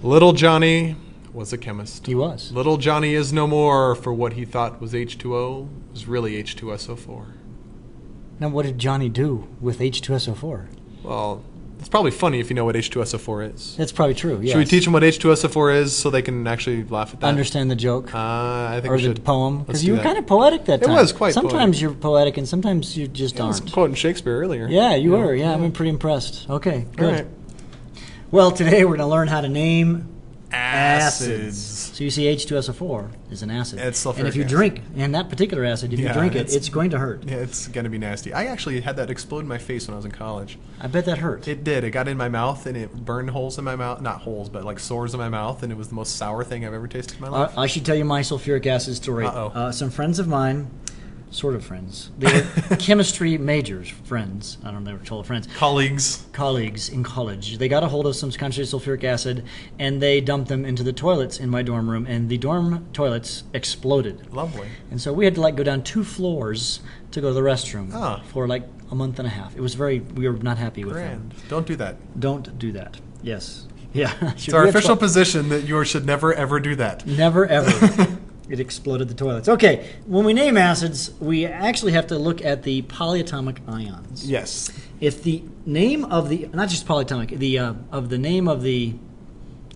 Little Johnny was a chemist. He was. Little Johnny is no more, for what he thought was H2O was really H2SO4. Now, what did Johnny do with H2SO4? Well, it's probably funny if you know what H2SO4 is. That's probably true, yes. Should we teach them what H2SO4 is so they can actually laugh at that? Understand the joke? I think or we should. the poem? Because Let's you do were that. kind of poetic that time. It was quite Sometimes poetic. you're poetic and sometimes you just I was aren't. quoting Shakespeare earlier. Yeah, you were. Yeah, I've been pretty impressed. Okay, good. All right. Well, today we're going to learn how to name Acids. So you see H2SO4 is an acid. It's sulfuric and if you acid. drink, and that particular acid, if you Yeah, drink it, it's going to hurt. Yeah, it's going to be nasty. I actually had that explode in my face when I was in college. I bet that hurt. It did. It got in my mouth, and it burned holes in my mouth. Not holes, but like sores in my mouth, and it was the most sour thing I've ever tasted in my life. I should tell you my sulfuric acid story. Uh-oh. Some friends of mine, sort of friends, they were chemistry majors, friends. I don't know if they were total friends. Colleagues in college. They got a hold of some concentrated sulfuric acid, and they dumped them into the toilets in my dorm room, and the dorm toilets exploded. Lovely. And so we had to go down 2 floors to go to the restroom for like a month and a half. It was we were not happy with them. Don't do that. Don't do that. Yes. Yeah. It's our official position that you should never, ever do that. Never, ever. It exploded the toilets. Okay, when we name acids, we actually have to look at the polyatomic ions. Yes. If the name of the, not just polyatomic, the name of the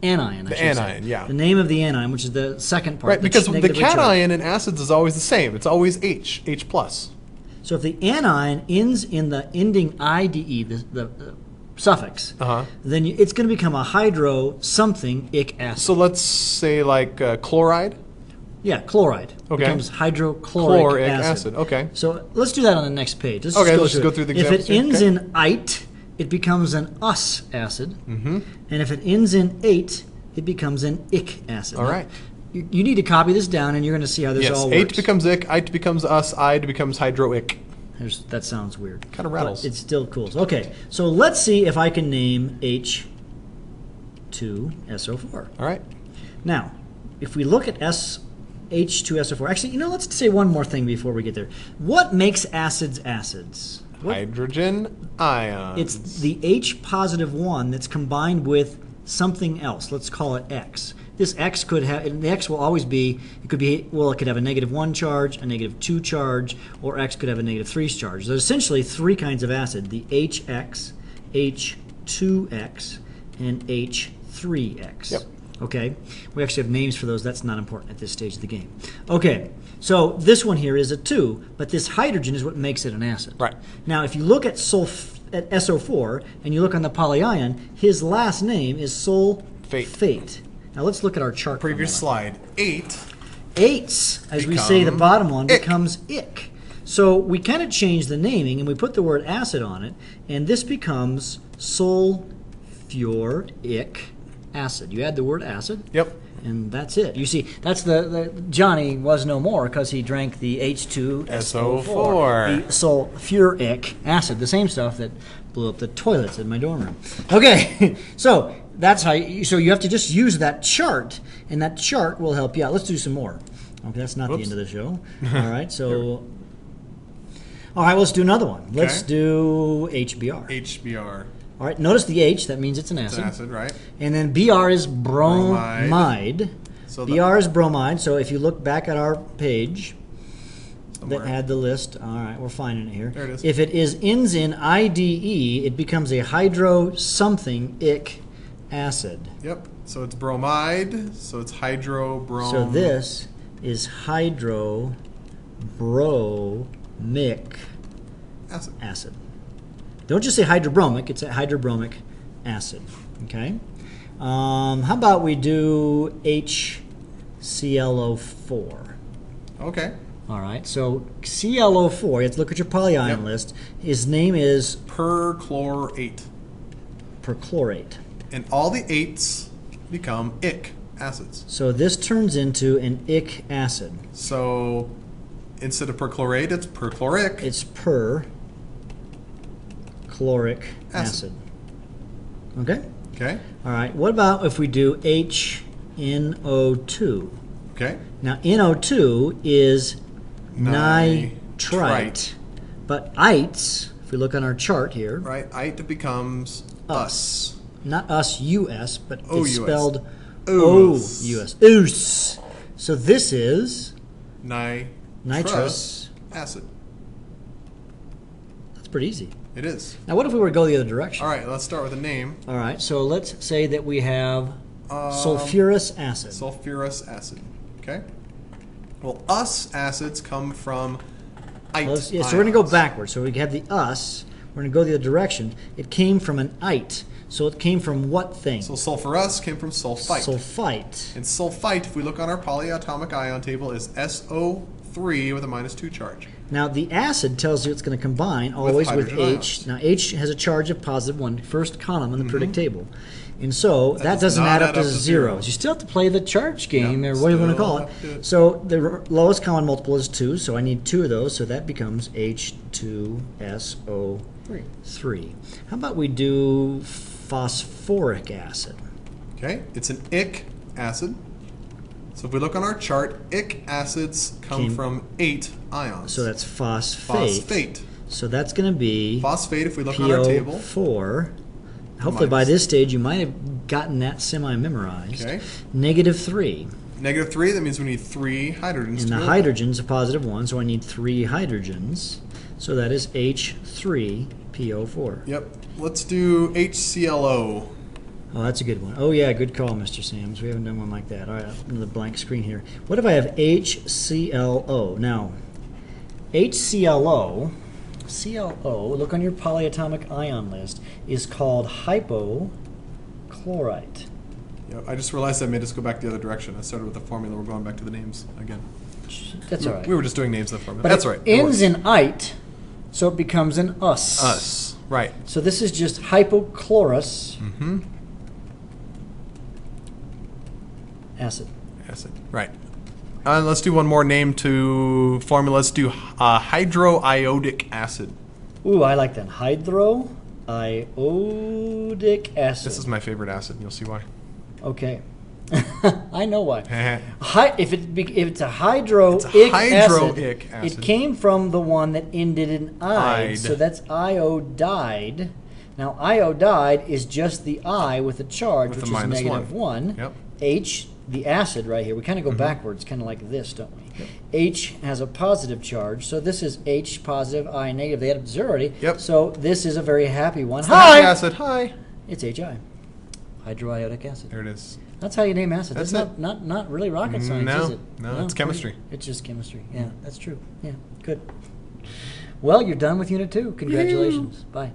anion, I should say. Anion, yeah. The name of the anion, which is the second part. Right, because the negatively charged. cation in acids is always the same. It's always H plus. So if the anion ends in the ending IDE, the suffix, then it's going to become a hydro something ic acid. So let's say like chloride. Yeah, chloride. Okay. Becomes hydrochloric acid. Okay. So let's do that on the next page. Let's just go through the examples. If it ends here. in ite, it becomes an us acid. Mm-hmm. And if it ends in ate, it becomes an ic acid. All right. You need to copy this down, and you're going to see how this all works. Ate becomes ic, ite becomes us, ide becomes hydroic. That sounds weird. Kind of rattles. But it's still cool. Okay, so let's see if I can name H2SO4. All right. Now, if we look at H2SO4, actually, let's say one more thing before we get there. What makes acids acids? Hydrogen ions. It's the H positive one that's combined with something else. Let's call it X. This X could have, and the X will always be, it could have a -1 charge, a -2 charge, or X could have a -3 charge. There's essentially 3 kinds of acid, the HX, H2X, and H3X. Yep. Okay? We actually have names for those. That's not important at this stage of the game. Okay, so this one here is a 2, but this hydrogen is what makes it an acid. Right. Now, if you look at SO4, and you look on the polyion, his last name is sulfate. Now let's look at our chart. Previous slide. 8. Eights, as we say, the bottom one becomes ic. So we kind of change the naming, and we put the word acid on it, and this becomes sulfuric acid. You add the word acid. Yep. And that's it. You see, that's the Johnny was no more because he drank the H2SO4, the sulfuric acid, the same stuff that blew up the toilets in my dorm room. Okay, so that's how. So you have to just use that chart, and that chart will help you out. Let's do some more. Okay, that's not the end of the show. All right, so. All right, let's do another one. Okay. Let's do HBr. HBr. All right, notice the H, that means it's an acid. It's an acid, right. And then Br is bromide. So Br is bromide, so if you look back at our page that had the list, all right, we're finding it here. There it is. If it ends in IDE, it becomes a hydro something ic acid. Yep, so it's bromide, so it's hydrobrom. So this is hydrobromic acid. Don't just say hydrobromic, it's a hydrobromic acid, okay? How about we do HClO4? Okay. All right, so ClO4, let's look at your polyion list. His name is? Perchlorate. Perchlorate. And all the 8s become ic acids. So this turns into an ic acid. So instead of perchlorate, it's perchloric. It's perchloric acid. Okay? Okay. All right, what about if we do HNO2? Okay. Now, NO2 is nitrite. But ites, if we look on our chart here. Right, ite becomes us. not us, US, but O-U-S. it's spelled Oos. O-U-S. Oos. So this is nitrous acid. That's pretty easy. It is. Now, what if we were to go the other direction? All right, let's start with a name. All right, so let's say that we have sulfurous acid. Sulfurous acid. Okay. Well, us acids come from ite. So we're going to go backwards. So we have the us. We're going to go the other direction. It came from an ite. So it came from what thing? So sulfurous came from sulfite. Sulfite. And sulfite, if we look on our polyatomic ion table, is SO3 with a -2 charge. Now, the acid tells you it's going to combine always with H. Now, H has a charge of +1, first column in the periodic table. And so that doesn't add up to zeros. You still have to play the charge game, or what do you want to call it. So the lowest common multiple is 2, so I need 2 of those, so that becomes H2SO3. How about we do phosphoric acid? Okay, it's an ic acid. So if we look on our chart, ic acids come from 8 ions. So that's phosphate. Phosphate. So that's going to be Phosphate, if we look on our table. PO4. Hopefully by this stage you might have gotten that semi-memorized. Okay. -3. -3, that means we need 3 hydrogens. And the hydrogen's a +1, so I need 3 hydrogens. So that is H3PO4. Yep. Let's do HClO. Oh, that's a good one. Oh, yeah, good call, Mr. Sams. We haven't done one like that. All right, another blank screen here. What if I have HClO? Now, HClO, look on your polyatomic ion list, is called hypochlorite. Yeah, I just realized I made us go back the other direction. I started with the formula. We're going back to the names again. That's all right. We were just doing names of the formula. But that's all right. It ends in ite, so it becomes an us. Us. Right. So this is just hypochlorous acid. Acid. Right. Let's do one more name to formula. Let's do hydroiodic acid. Ooh, I like that. Hydroiodic acid. This is my favorite acid. You'll see why. Okay. I know why. If it's a hydroic acid, it came from the one that ended in ide. So that's iodide. Now, iodide is just the I with a charge, which is -1. Yep. H, the acid right here, we kind of go backwards, kind of like this, don't we? Yep. H has a positive charge, so this is H positive, I negative. They had observability. Yep. So this is a very happy one. Hi! Acid. Hi! It's HI. Hydroiodic acid. There it is. That's how you name acid. That's it's not really rocket science, no, is it? No, it's chemistry. It's just chemistry. Yeah, that's true. Yeah, good. Well, you're done with Unit 2. Congratulations. Bye.